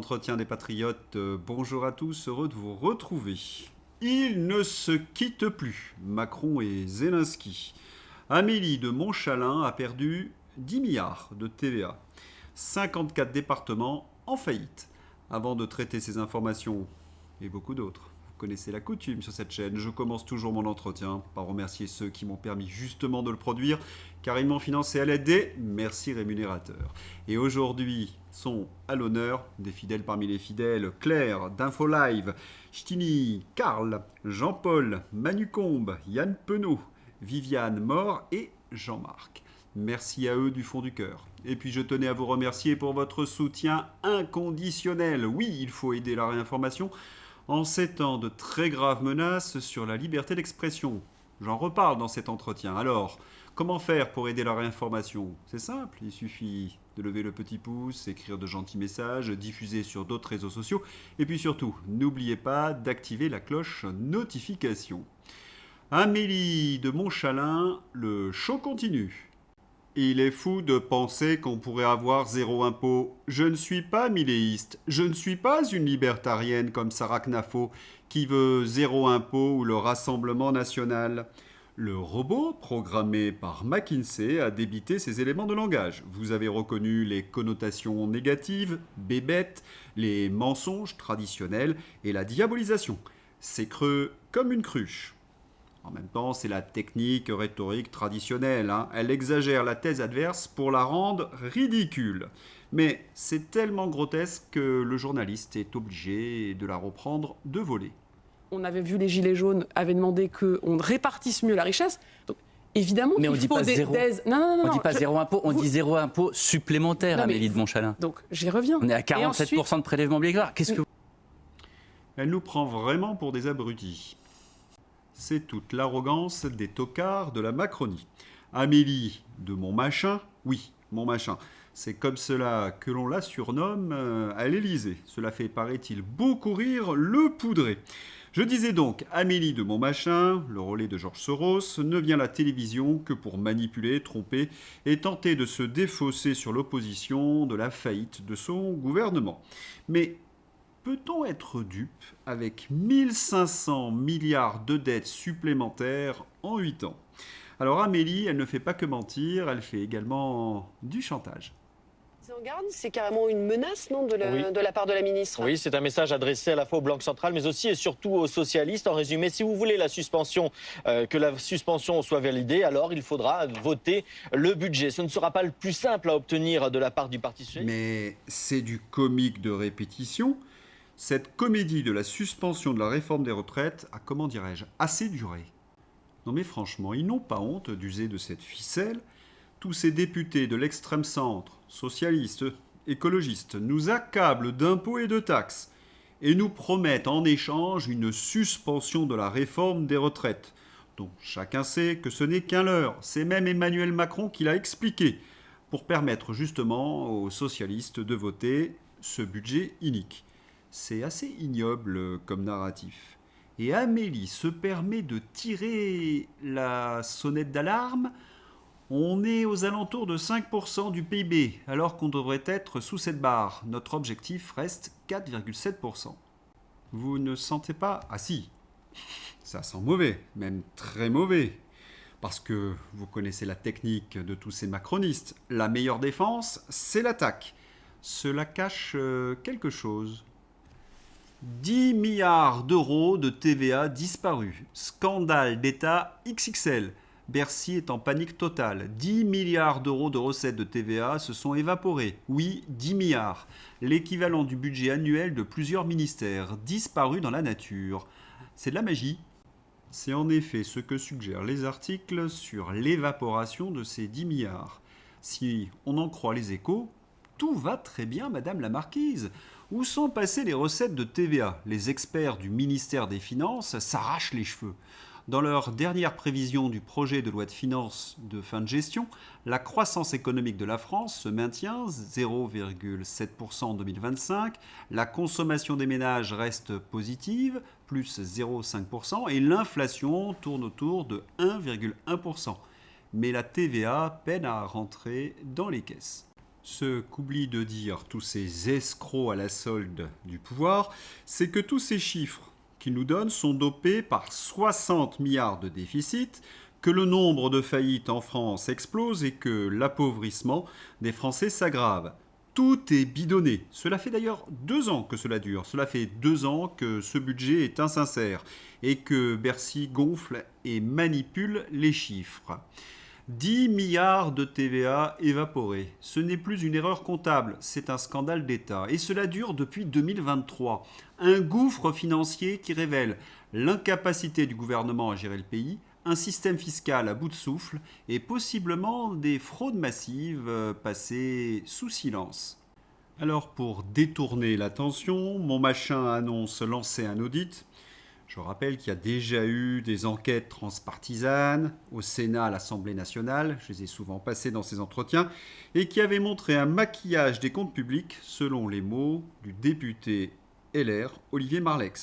l'entretien des patriotes. Bonjour à tous, heureux de vous retrouver. Ils ne se quittent plus, Macron et Zelensky. Amélie de Montchalin a perdu 10 milliards de TVA. 54 départements en faillite. Avant de traiter ces informations et beaucoup d'autres, vous connaissez la coutume sur cette chaîne, je commence toujours mon entretien par remercier ceux qui m'ont permis justement de le produire, car ils m'ont financé à l'aide des merci rémunérateurs. Et aujourd'hui sont à l'honneur des fidèles parmi les fidèles, Claire d'InfoLive, Ch'tini, Karl, Jean-Paul, Manu Combe, Yann Penaud, Viviane Mort et Jean-Marc. Merci à eux du fond du cœur. Et puis je tenais à vous remercier pour votre soutien inconditionnel. Oui, il faut aider la réinformation en ces temps de très graves menaces sur la liberté d'expression. J'en reparle dans cet entretien. Alors, comment faire pour aider la réinformation ? C'est simple, il suffit de lever le petit pouce, écrire de gentils messages, diffuser sur d'autres réseaux sociaux, et puis surtout, n'oubliez pas d'activer la cloche notification. Amélie de Montchalin, le show continue. Il est fou de penser qu'on pourrait avoir zéro impôt. Je ne suis pas milléiste, je ne suis pas une libertarienne comme Sarah Knafo qui veut zéro impôt ou le Rassemblement national. Le robot, programmé par McKinsey, a débité ces éléments de langage. Vous avez reconnu les connotations négatives, bébêtes, les mensonges traditionnels et la diabolisation. C'est creux comme une cruche. En même temps, c'est la technique rhétorique traditionnelle. Elle exagère la thèse adverse pour la rendre ridicule. Mais c'est tellement grotesque que le journaliste est obligé de la reprendre de voler. On avait vu les Gilets jaunes avaient demandé qu'on répartisse mieux la richesse. Donc, évidemment, mais on il dit faut pas des zéro. thèses. Non, On dit pas zéro impôt, on dit zéro impôt supplémentaire, Amélie de Montchalin. Donc, j'y reviens. On est à 47% de prélèvement obligatoire. Qu'est-ce que Elle nous prend vraiment pour des abrutis. C'est toute l'arrogance des tocards de la Macronie. Amélie de mon machin, oui, mon machin. C'est comme cela que l'on la surnomme à l'Élysée. Cela fait, paraît-il, beaucoup rire le poudré. Je disais donc, Amélie de mon machin, le relais de Georges Soros, ne vient à la télévision que pour manipuler, tromper et tenter de se défausser sur l'opposition de la faillite de son gouvernement. Mais peut-on être dupe avec 1500 milliards de dettes supplémentaires en 8 ans ? Alors Amélie, elle ne fait pas que mentir, elle fait également du chantage. En garde, c'est carrément une menace, non, de la part de la ministre. Oui, c'est un message adressé à la fois aux banques centrales, mais aussi et surtout aux socialistes. En résumé, si vous voulez que la suspension soit validée, alors il faudra voter le budget. Ce ne sera pas le plus simple à obtenir de la part du Parti socialiste. Mais c'est du comique de répétition. Cette comédie de la suspension de la réforme des retraites a, comment dirais-je, assez duré. Non mais franchement, ils n'ont pas honte d'user de cette ficelle. Tous ces députés de l'extrême centre, socialistes, écologistes, nous accablent d'impôts et de taxes et nous promettent en échange une suspension de la réforme des retraites, dont chacun sait que ce n'est qu'un leurre. C'est même Emmanuel Macron qui l'a expliqué, pour permettre justement aux socialistes de voter ce budget inique. C'est assez ignoble comme narratif. Et Amélie se permet de tirer la sonnette d'alarme. On est aux alentours de 5% du PIB, alors qu'on devrait être sous cette barre. Notre objectif reste 4,7%. Vous ne sentez pas ? Ah si, ça sent mauvais, même très mauvais. Parce que vous connaissez la technique de tous ces macronistes. La meilleure défense, c'est l'attaque. Cela cache quelque chose. 10 milliards d'euros de TVA disparus. Scandale d'État XXL. Bercy est en panique totale. 10 milliards d'euros de recettes de TVA se sont évaporés. Oui, 10 milliards. L'équivalent du budget annuel de plusieurs ministères, disparus dans la nature. C'est de la magie. C'est en effet ce que suggèrent les articles sur l'évaporation de ces 10 milliards. Si on en croit les Échos, tout va très bien, Madame la Marquise. Où sont passées les recettes de TVA ? Les experts du ministère des Finances s'arrachent les cheveux. Dans leur dernière prévision du projet de loi de finances de fin de gestion, la croissance économique de la France se maintient 0,7% en 2025, la consommation des ménages reste positive, plus 0,5%, et l'inflation tourne autour de 1,1%. Mais la TVA peine à rentrer dans les caisses. Ce qu'oublient de dire tous ces escrocs à la solde du pouvoir, c'est que tous ces chiffres qu'ils nous donnent sont dopés par 60 milliards de déficit, que le nombre de faillites en France explose et que l'appauvrissement des Français s'aggrave. Tout est bidonné. Cela fait d'ailleurs 2 ans que cela dure. Cela fait 2 ans que ce budget est insincère et que Bercy gonfle et manipule les chiffres. 10 milliards de TVA évaporés. Ce n'est plus une erreur comptable, c'est un scandale d'État. Et cela dure depuis 2023. Un gouffre financier qui révèle l'incapacité du gouvernement à gérer le pays, un système fiscal à bout de souffle et possiblement des fraudes massives passées sous silence. Alors pour détourner l'attention, Mon Machin annonce lancer un audit. Je rappelle qu'il y a déjà eu des enquêtes transpartisanes au Sénat, à l'Assemblée nationale, je les ai souvent passées dans ces entretiens, et qui avaient montré un maquillage des comptes publics selon les mots du député LR Olivier Marleix.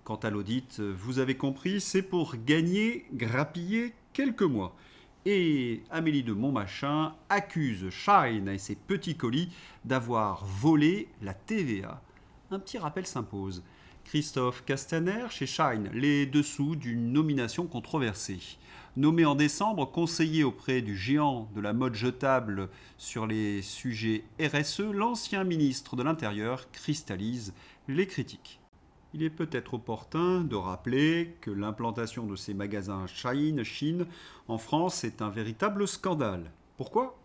Quant à l'audit, vous avez compris, c'est pour gagner, grappiller quelques mois. Et Amélie de Montmachin accuse Shine et ses petits colis d'avoir volé la TVA. Un petit rappel s'impose. Christophe Castaner chez Shine, les dessous d'une nomination controversée. Nommé en décembre conseiller auprès du géant de la mode jetable sur les sujets RSE, l'ancien ministre de l'Intérieur cristallise les critiques. Il est peut-être opportun de rappeler que l'implantation de ces magasins Chine en France est un véritable scandale. Pourquoi ?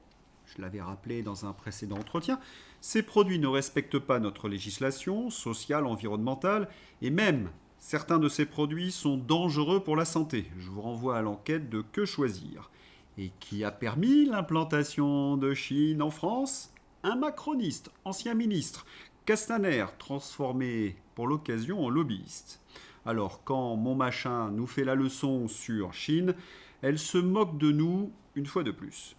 Je l'avais rappelé dans un précédent entretien, ces produits ne respectent pas notre législation sociale, environnementale, et même certains de ces produits sont dangereux pour la santé. Je vous renvoie à l'enquête de Que choisir. Et qui a permis l'implantation de Chine en France ? Un macroniste, ancien ministre, Castaner, transformé pour l'occasion en lobbyiste. Alors quand Mon Machin nous fait la leçon sur Chine, elle se moque de nous une fois de plus.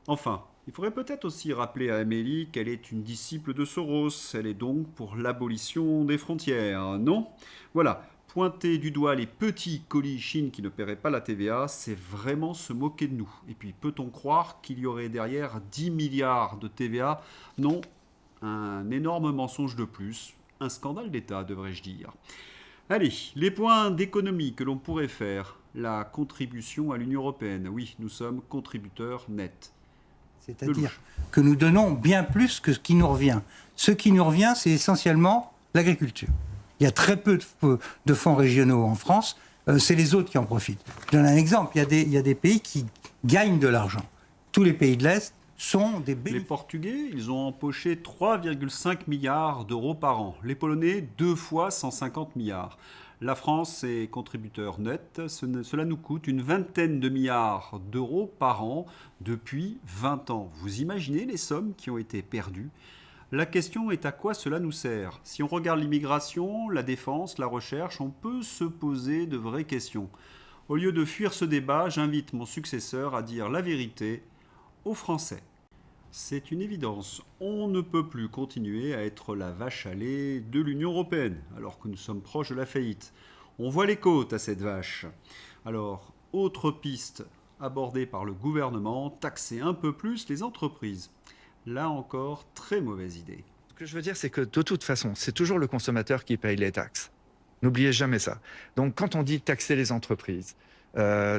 Enfin, il faudrait peut-être aussi rappeler à Amélie qu'elle est une disciple de Soros. Elle est donc pour l'abolition des frontières, non ? Voilà, pointer du doigt les petits colis Chine qui ne paieraient pas la TVA, c'est vraiment se moquer de nous. Et puis, peut-on croire qu'il y aurait derrière 10 milliards de TVA ? Non, un énorme mensonge de plus, un scandale d'État, devrais-je dire. Allez, les points d'économie que l'on pourrait faire. La contribution à l'Union européenne. Oui, nous sommes contributeurs nets. C'est-à-dire que nous donnons bien plus que ce qui nous revient. Ce qui nous revient, c'est essentiellement l'agriculture. Il y a très peu de fonds régionaux en France, c'est les autres qui en profitent. Je donne un exemple, il y a des pays qui gagnent de l'argent. Tous les pays de l'Est sont des bénéficiaires. Les Portugais, ils ont empoché 3,5 milliards d'euros par an. Les Polonais, 2 fois 150 milliards. La France est contributeur net. Cela nous coûte une vingtaine de milliards d'euros par an depuis 20 ans. Vous imaginez les sommes qui ont été perdues ? La question est à quoi cela nous sert ? Si on regarde l'immigration, la défense, la recherche, on peut se poser de vraies questions. Au lieu de fuir ce débat, j'invite mon successeur à dire la vérité aux Français. C'est une évidence. On ne peut plus continuer à être la vache à lait de l'Union européenne, alors que nous sommes proches de la faillite. On voit les côtes à cette vache. Alors, autre piste abordée par le gouvernement, taxer un peu plus les entreprises. Là encore, très mauvaise idée. Ce que je veux dire, c'est que de toute façon, c'est toujours le consommateur qui paye les taxes. N'oubliez jamais ça. Donc, quand on dit taxer les entreprises,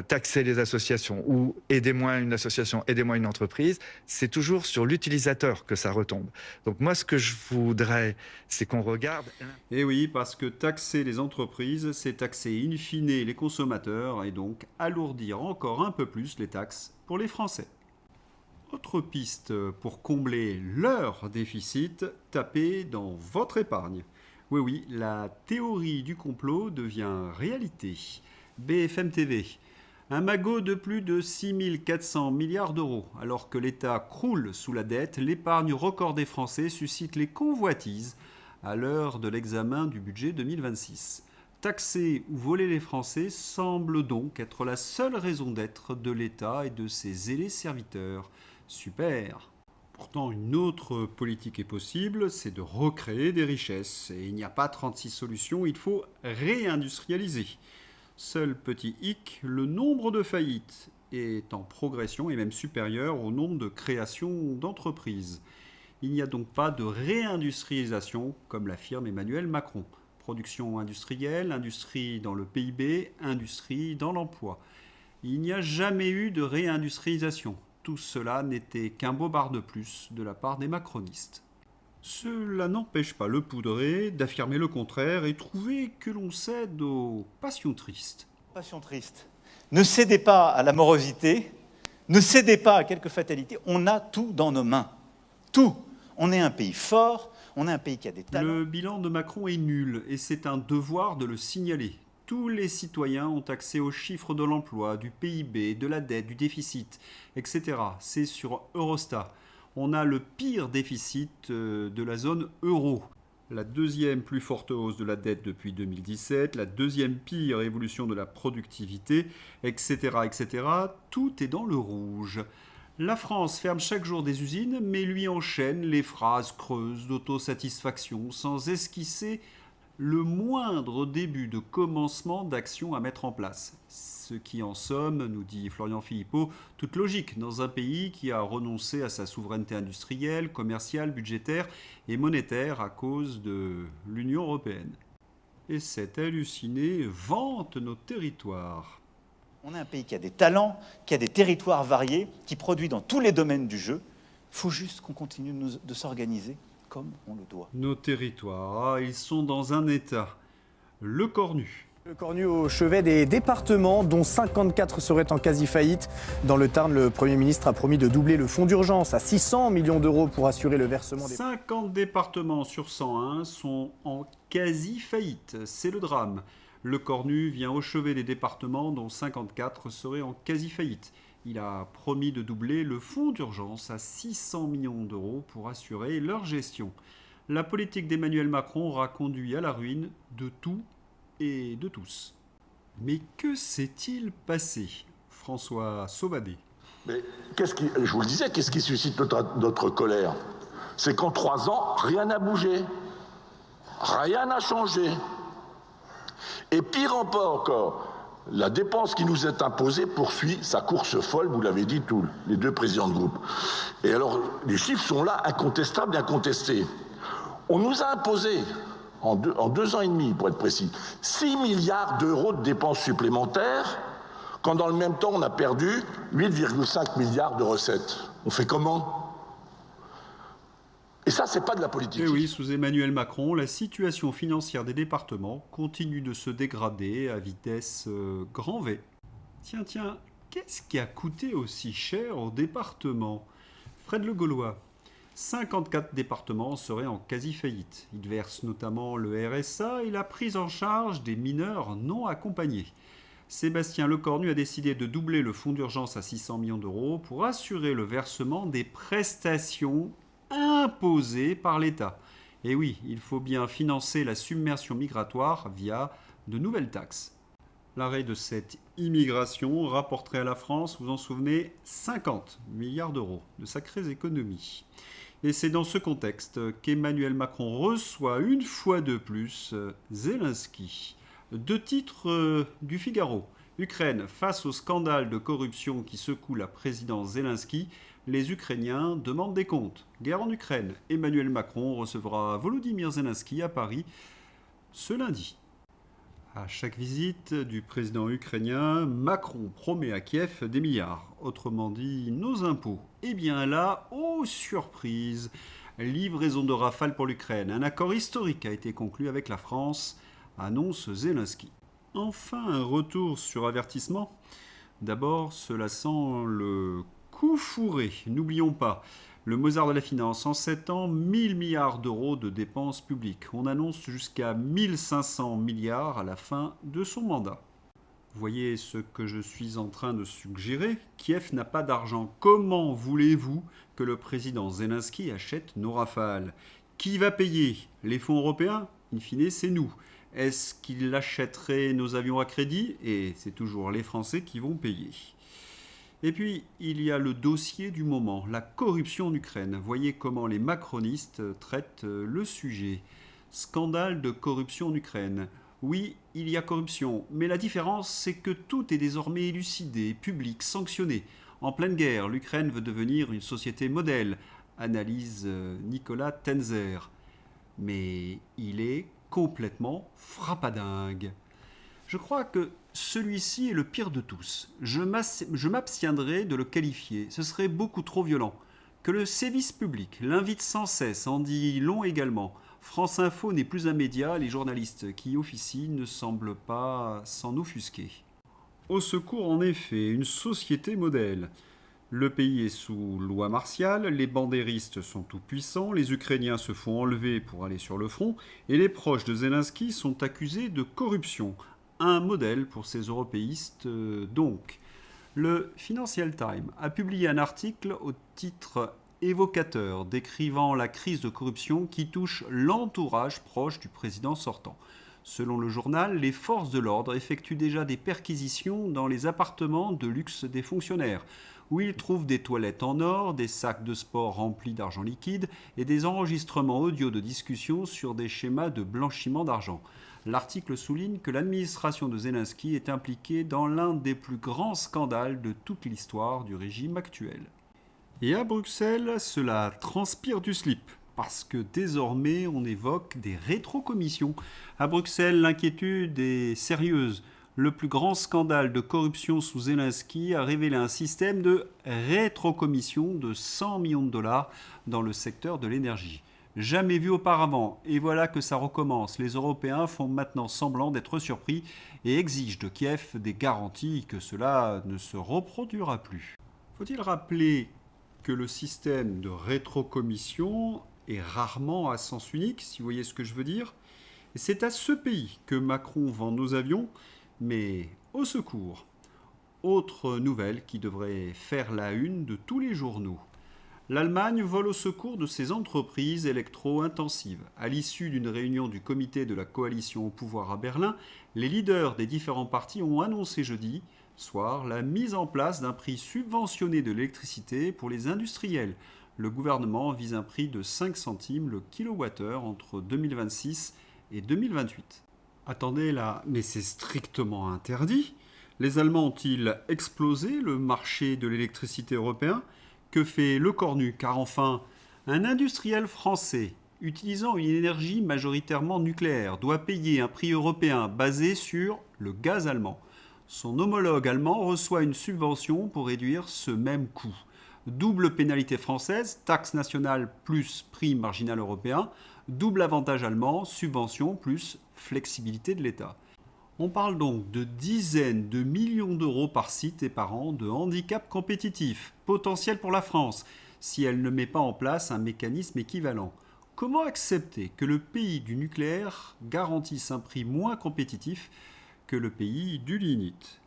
taxer les associations ou aidez-moi une association, aidez-moi une entreprise, c'est toujours sur l'utilisateur que ça retombe. Donc moi, ce que je voudrais, c'est qu'on regarde... Et oui, parce que taxer les entreprises, c'est taxer in fine les consommateurs et donc alourdir encore un peu plus les taxes pour les Français. Autre piste pour combler leur déficit, tapez dans votre épargne. Oui, la théorie du complot devient réalité. BFM TV. Un magot de plus de 6 400 milliards d'euros. Alors que l'État croule sous la dette, l'épargne record des Français suscite les convoitises à l'heure de l'examen du budget 2026. Taxer ou voler les Français semble donc être la seule raison d'être de l'État et de ses zélés serviteurs. Super! Pourtant, une autre politique est possible, c'est de recréer des richesses. Et il n'y a pas 36 solutions, il faut réindustrialiser. Seul petit hic, le nombre de faillites est en progression et même supérieur au nombre de créations d'entreprises. Il n'y a donc pas de réindustrialisation, comme l'affirme Emmanuel Macron. Production industrielle, industrie dans le PIB, industrie dans l'emploi. Il n'y a jamais eu de réindustrialisation. Tout cela n'était qu'un bobard de plus de la part des macronistes. Cela n'empêche pas le Poudré d'affirmer le contraire et trouver que l'on cède aux passions tristes. Passion triste. Ne cédez pas à la morosité, ne cédez pas à quelques fatalités. On a tout dans nos mains. Tout. On est un pays fort, on est un pays qui a des talents. Le bilan de Macron est nul et c'est un devoir de le signaler. Tous les citoyens ont accès aux chiffres de l'emploi, du PIB, de la dette, du déficit, etc. C'est sur Eurostat. On a le pire déficit de la zone euro. La deuxième plus forte hausse de la dette depuis 2017, la deuxième pire évolution de la productivité, etc., etc. Tout est dans le rouge. La France ferme chaque jour des usines, mais lui enchaîne les phrases creuses d'autosatisfaction sans esquisser le moindre début de commencement d'action à mettre en place. Ce qui en somme, nous dit Florian Philippot, toute logique dans un pays qui a renoncé à sa souveraineté industrielle, commerciale, budgétaire et monétaire à cause de l'Union européenne. Et cet halluciné vante nos territoires. On est un pays qui a des talents, qui a des territoires variés, qui produit dans tous les domaines du jeu. Il faut juste qu'on continue de s'organiser comme on le doit. Nos territoires, ils sont dans un état. Le Cornu. Le Cornu au chevet des départements, dont 54 seraient en quasi-faillite. Dans le Tarn, le Premier ministre a promis de doubler le fonds d'urgence à 600 millions d'euros pour assurer le versement des... 50 départements sur 101 sont en quasi-faillite. C'est le drame. Le Cornu vient au chevet des départements, dont 54 seraient en quasi-faillite. Il a promis de doubler le fonds d'urgence à 600 millions d'euros pour assurer leur gestion. La politique d'Emmanuel Macron aura conduit à la ruine de tout et de tous. Mais que s'est-il passé, François Sauvadet? Mais je vous le disais, qu'est-ce qui suscite notre colère? C'est qu'en 3 ans, rien n'a bougé. Rien n'a changé. Et pire encore, la dépense qui nous est imposée poursuit sa course folle, vous l'avez dit tous les deux présidents de groupe. Et alors, les chiffres sont là, incontestables et incontestés. On nous a imposé, en 2 ans et demi pour être précis, 6 milliards d'euros de dépenses supplémentaires, quand dans le même temps on a perdu 8,5 milliards de recettes. On fait comment ? Et ça, c'est pas de la politique. Et oui, sous Emmanuel Macron, la situation financière des départements continue de se dégrader à vitesse grand V. Tiens, qu'est-ce qui a coûté aussi cher aux départements? Fred Le Gaulois. 54 départements seraient en quasi-faillite. Ils versent notamment le RSA et la prise en charge des mineurs non accompagnés. Sébastien Lecornu a décidé de doubler le fonds d'urgence à 600 millions d'euros pour assurer le versement des prestations imposées par l'État. Et oui, il faut bien financer la submersion migratoire via de nouvelles taxes. L'arrêt de cette immigration rapporterait à la France, vous en souvenez, 50 milliards d'euros, de sacrées économies. Et c'est dans ce contexte qu'Emmanuel Macron reçoit une fois de plus Zelensky. 2 titres du Figaro. Ukraine, face au scandale de corruption qui secoue la présidence Zelensky, les Ukrainiens demandent des comptes. Guerre en Ukraine. Emmanuel Macron recevra Volodymyr Zelensky à Paris ce lundi. À chaque visite du président ukrainien, Macron promet à Kiev des milliards, autrement dit nos impôts. Et bien là, oh surprise, livraison de Rafale pour l'Ukraine. Un accord historique a été conclu avec la France, annonce Zelensky. Enfin, un retour sur avertissement. D'abord, cela sent le coup fourré. N'oublions pas, le Mozart de la finance, en 7 ans, 1000 milliards d'euros de dépenses publiques. On annonce jusqu'à 1500 milliards à la fin de son mandat. Voyez ce que je suis en train de suggérer. Kiev n'a pas d'argent. Comment voulez-vous que le président Zelensky achète nos Rafales? Qui va payer? Les fonds européens? In fine, c'est nous. Est-ce qu'il achèterait nos avions à crédit? Et c'est toujours les Français qui vont payer. Et puis, il y a le dossier du moment, la corruption en Ukraine. Voyez comment les macronistes traitent le sujet. Scandale de corruption en Ukraine. Oui, il y a corruption, mais la différence, c'est que tout est désormais élucidé, public, sanctionné. En pleine guerre, l'Ukraine veut devenir une société modèle, analyse Nicolas Tenzer. Mais il est complètement frappadingue. Je crois que celui-ci est le pire de tous. Je m'abstiendrai de le qualifier, ce serait beaucoup trop violent. Que le sévice public l'invite sans cesse en dit long également. France Info n'est plus un média, les journalistes qui y officient ne semblent pas s'en offusquer. Au secours, en effet, une société modèle. Le pays est sous loi martiale, les bandéristes sont tout-puissants, les Ukrainiens se font enlever pour aller sur le front, et les proches de Zelensky sont accusés de corruption. Un modèle pour ces européistes, donc. Le Financial Times a publié un article au titre évocateur décrivant la crise de corruption qui touche l'entourage proche du président sortant. Selon le journal, les forces de l'ordre effectuent déjà des perquisitions dans les appartements de luxe des fonctionnaires, où ils trouvent des toilettes en or, des sacs de sport remplis d'argent liquide et des enregistrements audio de discussions sur des schémas de blanchiment d'argent. L'article souligne que l'administration de Zelensky est impliquée dans l'un des plus grands scandales de toute l'histoire du régime actuel. Et à Bruxelles, cela transpire du slip, parce que désormais on évoque des rétrocommissions. À Bruxelles, l'inquiétude est sérieuse. Le plus grand scandale de corruption sous Zelensky a révélé un système de rétrocommission de 100 millions de dollars dans le secteur de l'énergie. Jamais vu auparavant, et voilà que ça recommence. Les Européens font maintenant semblant d'être surpris et exigent de Kiev des garanties que cela ne se reproduira plus. Faut-il rappeler que le système de rétrocommission est rarement à sens unique, si vous voyez ce que je veux dire. Et c'est à ce pays que Macron vend nos avions, mais au secours. Autre nouvelle qui devrait faire la une de tous les journaux. L'Allemagne vole au secours de ses entreprises électro-intensives. À l'issue d'une réunion du comité de la coalition au pouvoir à Berlin, les leaders des différents partis ont annoncé jeudi soir la mise en place d'un prix subventionné de l'électricité pour les industriels. Le gouvernement vise un prix de 5 centimes le kilowattheure entre 2026 et 2028. Attendez là, mais c'est strictement interdit. Les Allemands ont-ils explosé le marché de l'électricité européen ? Que fait le Cornu ? Car enfin, un industriel français utilisant une énergie majoritairement nucléaire doit payer un prix européen basé sur le gaz allemand. Son homologue allemand reçoit une subvention pour réduire ce même coût. Double pénalité française, taxe nationale plus prix marginal européen, double avantage allemand, subvention plus flexibilité de l'État. On parle donc de dizaines de millions d'euros par site et par an de handicap compétitif, potentiel pour la France, si elle ne met pas en place un mécanisme équivalent. Comment accepter que le pays du nucléaire garantisse un prix moins compétitif que le pays du lignite ?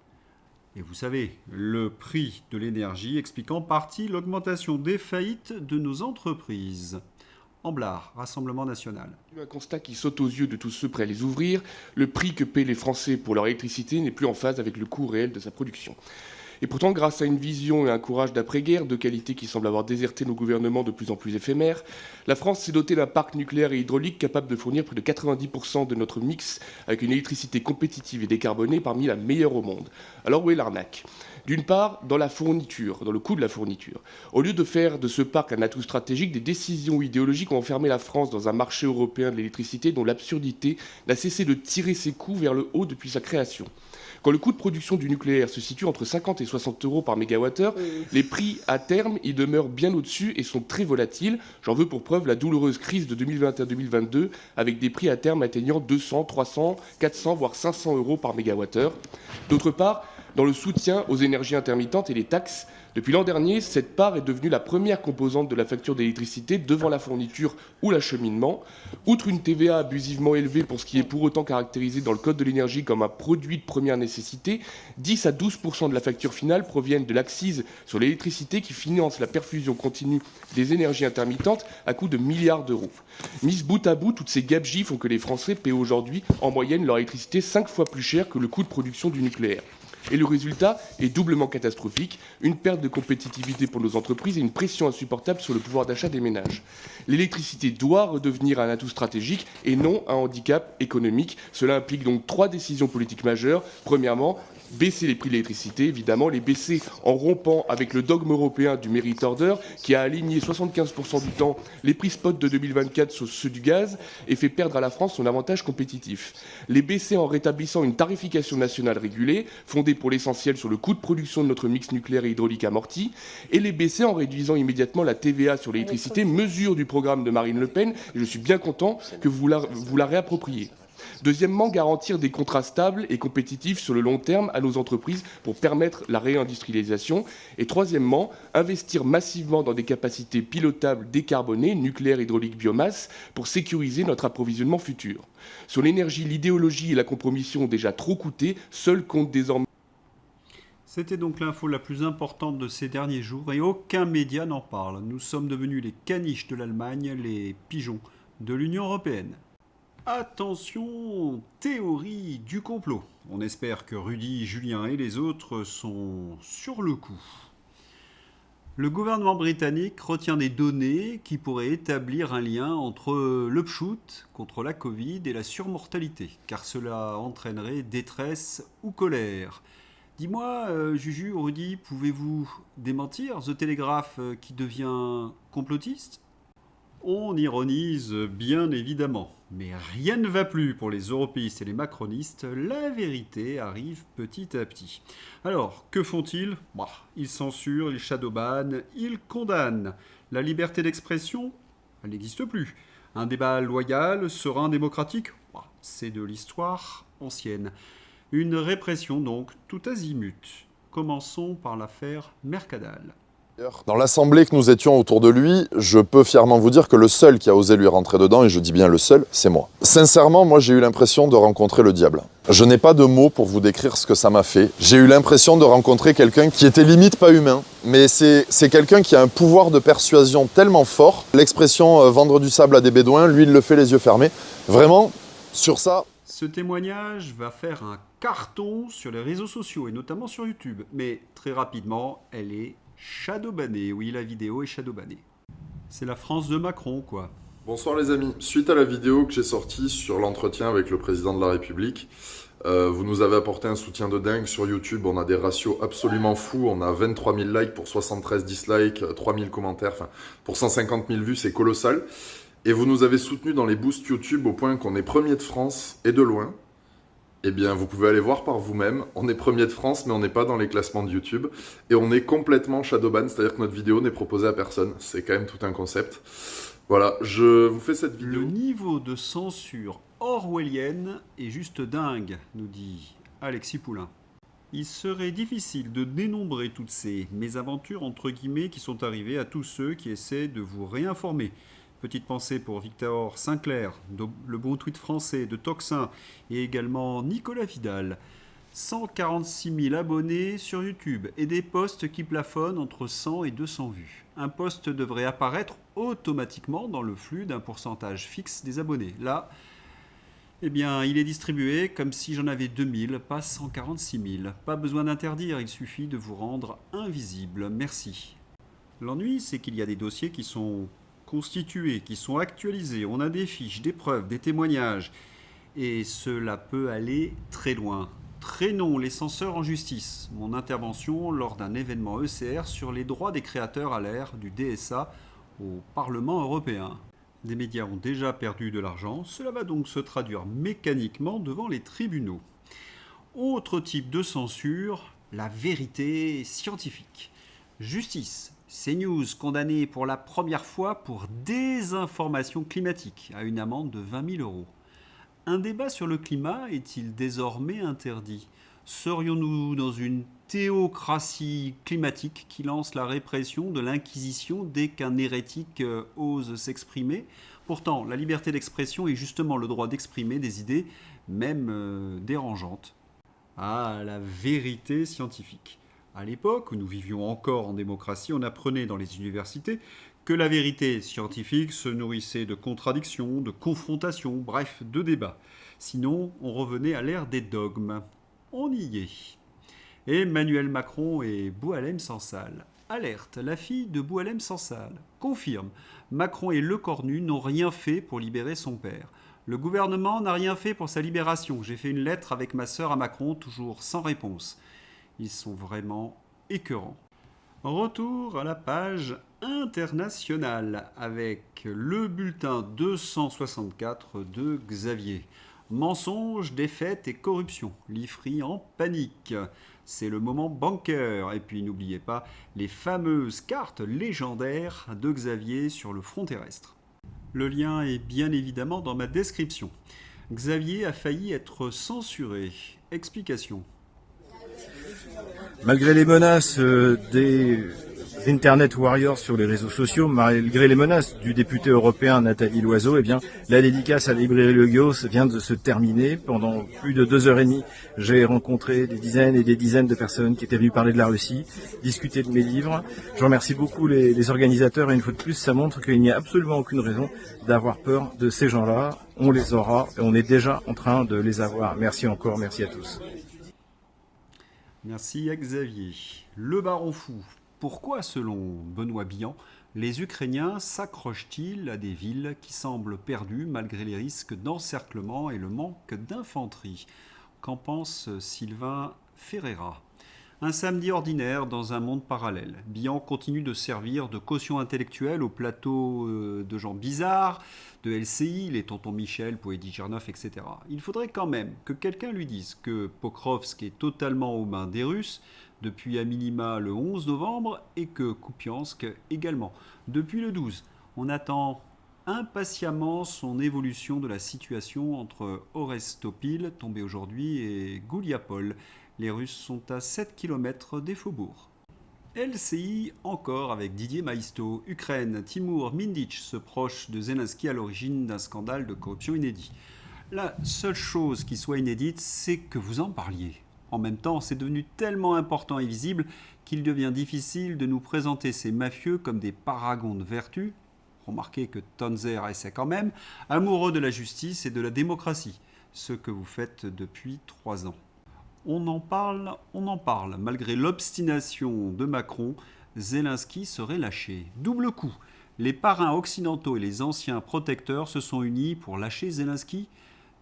Et vous savez, le prix de l'énergie explique en partie l'augmentation des faillites de nos entreprises. Amblard, Rassemblement national. Un constat qui saute aux yeux de tous ceux prêts à les ouvrir, le prix que paient les Français pour leur électricité n'est plus en phase avec le coût réel de sa production. Et pourtant, grâce à une vision et un courage d'après-guerre de qualité qui semble avoir déserté nos gouvernements de plus en plus éphémères, la France s'est dotée d'un parc nucléaire et hydraulique capable de fournir près de 90% de notre mix avec une électricité compétitive et décarbonée parmi la meilleure au monde. Alors où est l'arnaque ? D'une part, dans la fourniture, dans le coût de la fourniture. Au lieu de faire de ce parc un atout stratégique, des décisions idéologiques ont enfermé la France dans un marché européen de l'électricité dont l'absurdité n'a cessé de tirer ses coûts vers le haut depuis sa création. Quand le coût de production du nucléaire se situe entre 50 et 60 euros par mégawattheure, les prix à terme y demeurent bien au-dessus et sont très volatiles. J'en veux pour preuve la douloureuse crise de 2021-2022 avec des prix à terme atteignant 200, 300, 400 voire 500 euros par mégawattheure. D'autre part, dans le soutien aux énergies intermittentes et les taxes, depuis l'an dernier, cette part est devenue la première composante de la facture d'électricité devant la fourniture ou l'acheminement. Outre une TVA abusivement élevée pour ce qui est pour autant caractérisé dans le Code de l'énergie comme un produit de première nécessité, 10 à 12% de la facture finale proviennent de l'accise sur l'électricité qui finance la perfusion continue des énergies intermittentes à coût de milliards d'euros. Mises bout à bout, toutes ces gabegies font que les Français paient aujourd'hui en moyenne leur électricité 5 fois plus cher que le coût de production du nucléaire. Et le résultat est doublement catastrophique, une perte de compétitivité pour nos entreprises et une pression insupportable sur le pouvoir d'achat des ménages. L'électricité doit redevenir un atout stratégique et non un handicap économique. Cela implique donc 3 décisions politiques majeures. Premièrement, baisser les prix de l'électricité, évidemment, les baisser en rompant avec le dogme européen du merit order qui a aligné 75% du temps les prix spot de 2024 sur ceux du gaz et fait perdre à la France son avantage compétitif. Les baisser en rétablissant une tarification nationale régulée, fondée pour l'essentiel sur le coût de production de notre mix nucléaire et hydraulique amorti, et les baisser en réduisant immédiatement la TVA sur l'électricité, mesure du programme de Marine Le Pen, et je suis bien content que vous la réappropriez. Deuxièmement, garantir des contrats stables et compétitifs sur le long terme à nos entreprises pour permettre la réindustrialisation. Et troisièmement, investir massivement dans des capacités pilotables décarbonées, nucléaire, hydraulique, biomasse, pour sécuriser notre approvisionnement futur. Sur l'énergie, l'idéologie et la compromission ont déjà trop coûté, seuls comptent désormais. C'était donc l'info la plus importante de ces derniers jours et aucun média n'en parle. Nous sommes devenus les caniches de l'Allemagne, les pigeons de l'Union européenne. Attention, théorie du complot. On espère que Rudy, Julien et les autres sont sur le coup. Le gouvernement britannique retient des données qui pourraient établir un lien entre le pchout contre la Covid et la surmortalité, car cela entraînerait détresse ou colère. Dis-moi, Juju, Rudy, pouvez-vous démentir The Telegraph qui devient complotiste ? On ironise bien évidemment, mais rien ne va plus pour les européistes et les macronistes, la vérité arrive petit à petit. Alors, que font-ils ? Ils censurent, ils shadowbannent, ils condamnent. La liberté d'expression, elle n'existe plus. Un débat loyal, serein, démocratique, c'est de l'histoire ancienne. Une répression donc tout azimut. Commençons par l'affaire Mercadal. Dans l'assemblée que nous étions autour de lui, je peux fièrement vous dire que le seul qui a osé lui rentrer dedans, et je dis bien le seul, c'est moi. Sincèrement, moi j'ai eu l'impression de rencontrer le diable. Je n'ai pas de mots pour vous décrire ce que ça m'a fait. J'ai eu l'impression de rencontrer quelqu'un qui était limite pas humain, mais c'est quelqu'un qui a un pouvoir de persuasion tellement fort. L'expression vendre du sable à des bédouins, lui il le fait les yeux fermés. Vraiment, sur ça... Ce témoignage va faire un carton sur les réseaux sociaux et notamment sur YouTube, mais très rapidement, elle est shadowbannée. Oui, la vidéo est shadowbannée. C'est la France de Macron, quoi. Bonsoir les amis. Suite à la vidéo que j'ai sortie sur l'entretien avec le président de la République, vous nous avez apporté un soutien de dingue sur YouTube. On a des ratios absolument fous. On a 23 000 likes pour 73 dislikes, 3 000 commentaires. Enfin, pour 150 000 vues, c'est colossal. Et vous nous avez soutenus dans les boosts YouTube au point qu'on est premier de France et de loin. Eh bien, vous pouvez aller voir par vous-même. On est premier de France, mais on n'est pas dans les classements de YouTube. Et on est complètement shadowban, c'est-à-dire que notre vidéo n'est proposée à personne. C'est quand même tout un concept. Voilà, je vous fais cette vidéo. Le niveau de censure orwellienne est juste dingue, nous dit Alexis Poulain. Il serait difficile de dénombrer toutes ces mésaventures, entre guillemets, qui sont arrivées à tous ceux qui essaient de vous réinformer. Petite pensée pour Victor Sinclair, le bon tweet français de Toxin et également Nicolas Vidal. 146 000 abonnés sur YouTube et des posts qui plafonnent entre 100 et 200 vues. Un post devrait apparaître automatiquement dans le flux d'un pourcentage fixe des abonnés. Là, eh bien, il est distribué comme si j'en avais 2000, pas 146 000. Pas besoin d'interdire, il suffit de vous rendre invisible. Merci. L'ennui, c'est qu'il y a des dossiers qui sont constitués, qui sont actualisés, on a des fiches, des preuves, des témoignages, et cela peut aller très loin. Traînons les censeurs en justice. Mon intervention lors d'un événement ECR sur les droits des créateurs à l'ère du DSA au Parlement européen. Des médias ont déjà perdu de l'argent, cela va donc se traduire mécaniquement devant les tribunaux. Autre type de censure, la vérité scientifique. Justice. CNews condamné pour la première fois pour désinformation climatique à une amende de 20 000 €. Un débat sur le climat est-il désormais interdit ? Serions-nous dans une théocratie climatique qui lance la répression de l'Inquisition dès qu'un hérétique ose s'exprimer ? Pourtant, la liberté d'expression est justement le droit d'exprimer des idées, même dérangeantes. Ah, la vérité scientifique. À l'époque où nous vivions encore en démocratie, on apprenait dans les universités que la vérité scientifique se nourrissait de contradictions, de confrontations, bref, de débats. Sinon, on revenait à l'ère des dogmes. On y est. Emmanuel Macron et Boualem Sansal. Alerte, la fille de Boualem Sansal confirme. Macron et Lecornu n'ont rien fait pour libérer son père. Le gouvernement n'a rien fait pour sa libération. J'ai fait une lettre avec ma sœur à Macron, toujours sans réponse. Ils sont vraiment écœurants. Retour à la page internationale avec le bulletin 264 de Xavier. Mensonges, défaites et corruption. L'IFRI en panique. C'est le moment bancaire. Et puis n'oubliez pas les fameuses cartes légendaires de Xavier sur le front terrestre. Le lien est bien évidemment dans ma description. Xavier a failli être censuré. Explication. Malgré les menaces des Internet Warriors sur les réseaux sociaux, malgré les menaces du député européen Nathalie Loiseau, eh bien, la dédicace à la librairie Le Gauss vient de se terminer. Pendant plus de 2h30, j'ai rencontré des dizaines et des dizaines de personnes qui étaient venues parler de la Russie, discuter de mes livres. Je remercie beaucoup les organisateurs et une fois de plus, ça montre qu'il n'y a absolument aucune raison d'avoir peur de ces gens-là. On les aura et on est déjà en train de les avoir. Merci encore, merci à tous. Merci à Xavier. Le baron fou. Pourquoi, selon Benoît Bihan, les Ukrainiens s'accrochent-ils à des villes qui semblent perdues malgré les risques d'encerclement et le manque d'infanterie? Qu'en pense Sylvain Ferreira? Un samedi ordinaire dans un monde parallèle. Bihan continue de servir de caution intellectuelle au plateau de gens bizarres, de LCI, les tontons Michel, Poédi Girnov, etc. Il faudrait quand même que quelqu'un lui dise que Pokrovsk est totalement aux mains des Russes depuis à minima le 11 novembre et que Kupiansk également depuis le 12. On attend impatiemment son évolution de la situation entre Orestopil, tombé aujourd'hui, et Gouliapol. Les Russes sont à 7 km des faubourgs. LCI encore avec Didier Maisto. Ukraine, Timur Mindic, ce proche de Zelensky à l'origine d'un scandale de corruption inédit. La seule chose qui soit inédite, c'est que vous en parliez. En même temps, c'est devenu tellement important et visible qu'il devient difficile de nous présenter ces mafieux comme des paragons de vertu. Remarquez que Tonzer essaie quand même, amoureux de la justice et de la démocratie, ce que vous faites depuis 3 ans. On en parle. Malgré l'obstination de Macron, Zelensky serait lâché. Double coup. Les parrains occidentaux et les anciens protecteurs se sont unis pour lâcher Zelensky.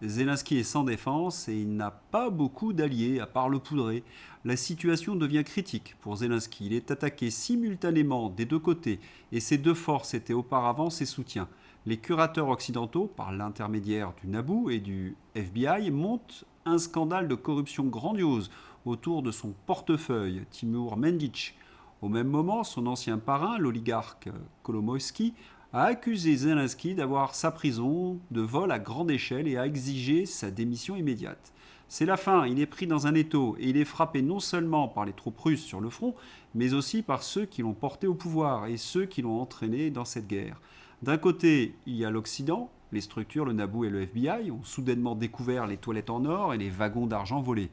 Zelensky est sans défense et il n'a pas beaucoup d'alliés à part le poudré. La situation devient critique pour Zelensky. Il est attaqué simultanément des deux côtés et ces deux forces étaient auparavant ses soutiens. Les curateurs occidentaux, par l'intermédiaire du NABU et du FBI, montent un scandale de corruption grandiose autour de son portefeuille, Timur Mendic. Au même moment, son ancien parrain, l'oligarque Kolomoïski, a accusé Zelensky d'avoir sa prison de vol à grande échelle et a exigé sa démission immédiate. C'est la fin, il est pris dans un étau et il est frappé non seulement par les troupes russes sur le front, mais aussi par ceux qui l'ont porté au pouvoir et ceux qui l'ont entraîné dans cette guerre. D'un côté, il y a l'Occident, les structures, le NABU et le FBI ont soudainement découvert les toilettes en or et les wagons d'argent volés.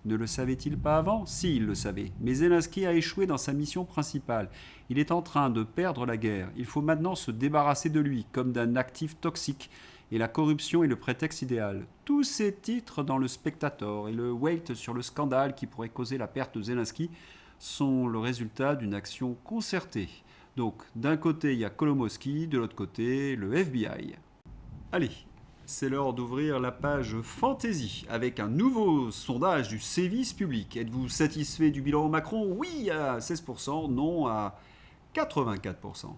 Ne le savait-il pas avant? Si, il le savait. Mais Zelensky a échoué dans sa mission principale. Il est en train de perdre la guerre. Il faut maintenant se débarrasser de lui, comme d'un actif toxique. Et la corruption est le prétexte idéal. Tous ces titres dans le Spectator et le Wait sur le scandale qui pourrait causer la perte de Zelensky sont le résultat d'une action concertée. Donc, d'un côté, il y a Kolomoïski, de l'autre côté, le FBI. Allez, c'est l'heure d'ouvrir la page Fantasy avec un nouveau sondage du Sévice public. Êtes-vous satisfait du bilan Macron? Oui à 16%, non à 84%.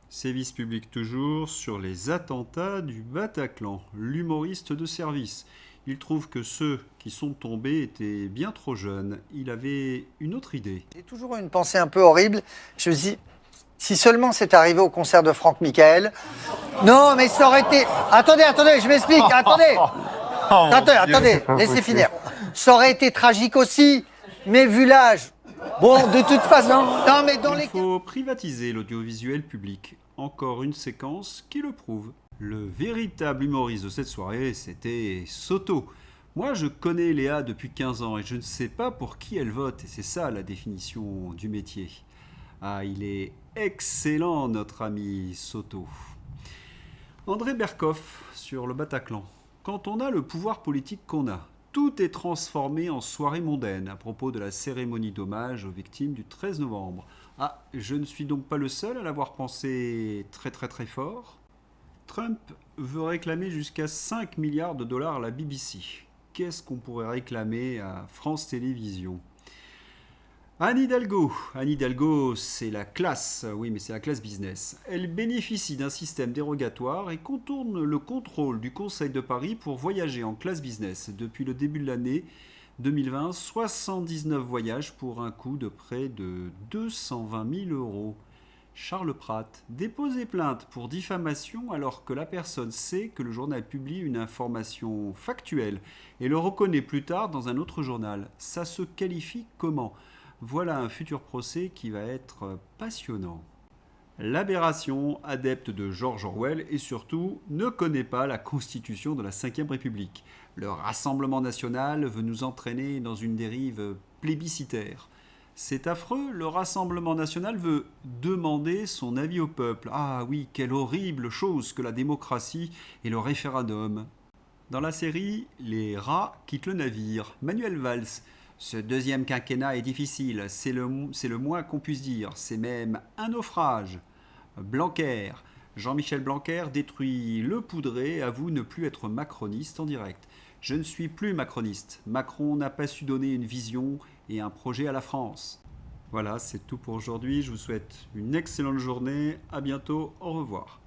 Sévice public toujours sur les attentats du Bataclan. L'humoriste de service. Il trouve que ceux qui sont tombés étaient bien trop jeunes. Il avait une autre idée. J'ai toujours une pensée un peu horrible. Je me dis, si seulement c'est arrivé au concert de Franck Michael. Non, mais ça aurait été... Attendez, je m'explique. Attendez, laissez finir. Ça aurait été tragique aussi, mais vu l'âge... Bon, de toute façon... Non, mais dans Il faut privatiser l'audiovisuel public. Encore une séquence qui le prouve. Le véritable humoriste de cette soirée, c'était Soto. Moi, je connais Léa depuis 15 ans et je ne sais pas pour qui elle vote. Et c'est ça la définition du métier. Ah, il est excellent, notre ami Soto. André Berkoff, sur le Bataclan. Quand on a le pouvoir politique qu'on a, Tout est transformé en soirée mondaine à propos de la cérémonie d'hommage aux victimes du 13 novembre. Ah, je ne suis donc pas le seul à l'avoir pensé très fort. Trump veut réclamer jusqu'à 5 milliards de dollars à la BBC. Qu'est-ce qu'on pourrait réclamer à France Télévisions ? Anne Hidalgo, c'est la classe, oui, mais c'est la classe business. Elle bénéficie d'un système dérogatoire et contourne le contrôle du Conseil de Paris pour voyager en classe business. Depuis le début de l'année 2020, 79 voyages pour un coût de près de 220 000 euros. Charles Pratt, déposez plainte pour diffamation alors que la personne sait que le journal publie une information factuelle et le reconnaît plus tard dans un autre journal. Ça se qualifie comment ? Voilà un futur procès qui va être passionnant. L'aberration, adepte de George Orwell et surtout ne connaît pas la constitution de la Ve République. Le Rassemblement national veut nous entraîner dans une dérive plébiscitaire. C'est affreux, le Rassemblement national veut demander son avis au peuple. Ah oui, quelle horrible chose que la démocratie et le référendum. Dans la série, les rats quittent le navire. Manuel Valls. Ce deuxième quinquennat est difficile, c'est le moins qu'on puisse dire, c'est même un naufrage. Blanquer. Jean-Michel Blanquer détruit le poudré, avoue ne plus être macroniste en direct. Je ne suis plus macroniste. Macron n'a pas su donner une vision et un projet à la France. Voilà, c'est tout pour aujourd'hui. Je vous souhaite une excellente journée. À bientôt. Au revoir.